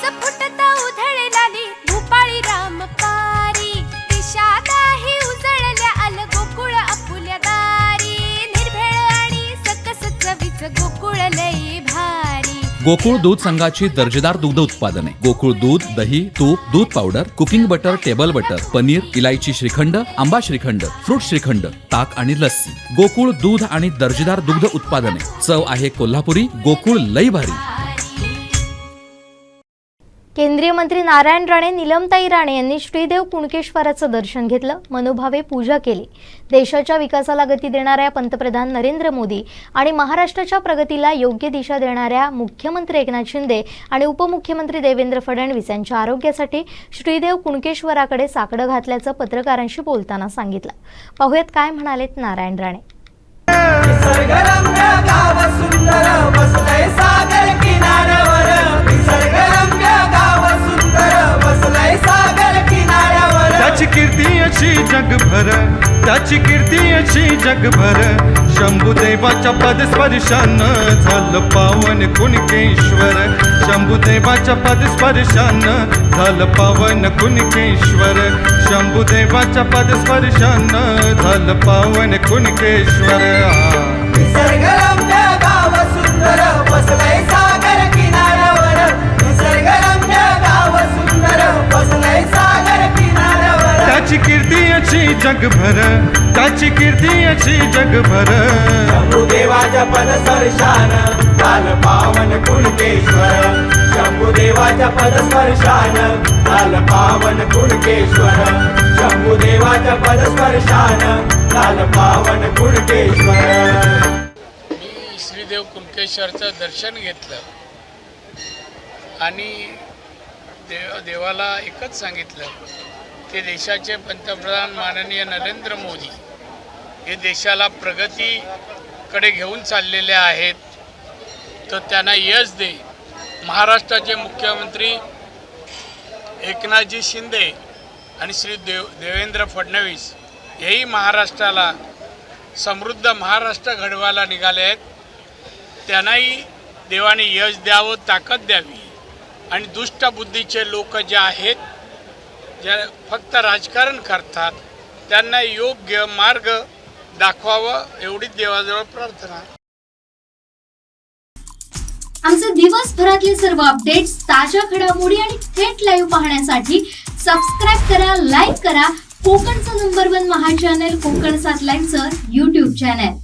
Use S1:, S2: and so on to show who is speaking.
S1: रस फुटता उधळलाली भूपाळी रामपारी दिशादाही उजळल्या आल गोकुळ आपुल्या दारी निर्भेळ आणि सकस चवीच गोकुळ लई भारी।
S2: गोकुळ दूध संघाची दर्जेदार दुग्ध उत्पादने गोकुळ दूध, दही, तूप, दूध powder, cooking butter, table butter, paneer, इलायची श्रीखंड, आंबा श्रीखंड, फ्रूट श्रीखंड, ताक आणि लस्सी। गोकुळ दूध आणि दर्जेदार दुग्ध उत्पादने, चव आहे कोल्हापुरी, गोकुळ लई भारी।
S3: केंद्रीय मंत्री नारायण राणे, नीलमताई राणे यांनी श्रीदेव कुणकेश्वराचं दर्शन घेतलं, मनोभावे पूजा केली। देशाच्या विकासाला गती देणाऱ्या पंतप्रधान नरेंद्र मोदी आणि महाराष्ट्राच्या प्रगतीला योग्य दिशा देणाऱ्या मुख्यमंत्री एकनाथ शिंदे आणि उपमुख्यमंत्री देवेंद्र फडणवीस यांच्या आरोग्यासाठी श्रीदेव कुणकेश्वराकडे साकडं घातल्याचं पत्रकारांशी बोलताना सांगितलं। पाहूयात काय म्हणालेत नारायण राणे।
S4: त्याची कीर्ती अशी जगभर, त्याची कीर्ती अशी जगभर, शंभुदेवाच्या पदस्पर्शानं झालं पावन कुणकेश्वर, शंभुदेवाच्या पदस्पर्शानं झालं पावन कुणकेश्वर, शंभुदेवाच्या पदस्पर्शानं झालं पावन कुणकेश्वर। निसर्गरम्य गाव सुंदर बसलंय सागर किनाऱ्यावर, निसर्गरम्य गाव सुंदर बसलंय सागर किनाऱ्यावर, त्याची कीर्ती अशी जगभर, त्याची कीर्ती अशी जगभर, शंभुदेवाच्या पदस्पर्शानं झालं पावन कुणकेश्वर, शंभुदेवाच्या पदस्पर्शानं झालं पावन कुणकेश्वर, शंभुदेवाच्या पदस्पर्शानं झालं पावन कुणकेश्वर।
S5: मी श्रीदेव कुणकेश्वरचं दर्शन घेतलं आणि देवाला एकच सांगितलं की देशाचे पंतप्रधान माननीय नरेंद्र मोदी हे देशाला प्रगतीकडे घेऊन चाललेले आहेत, तर त्यांना यश दे। महाराष्ट्राचे मुख्यमंत्री एकनाथजी शिंदे आणि श्री देवेंद्र फडणवीस हेही महाराष्ट्राला समृद्ध महाराष्ट्र घडवायला निघाले आहेत, त्यांनाही देवाने यश द्यावं, ताकद द्यावी आणि दुष्ट बुद्धीचे लोक जे आहेत, जे फक्त राजकारण करतात, त्यांना योग्य मार्ग दाखवावं एवढीच देवाजवळ प्रार्थना।
S6: आमचे दिवसभरातले सर्व अपडेट्स, ताज्या घडामोडी आणि थेट लाईव्ह पाहण्यासाठी सबस्क्राईब करा, लाईक करा कोकणचं नंबर 1 महा चॅनल कोकण 7 लाईव्हचं YouTube चॅनल।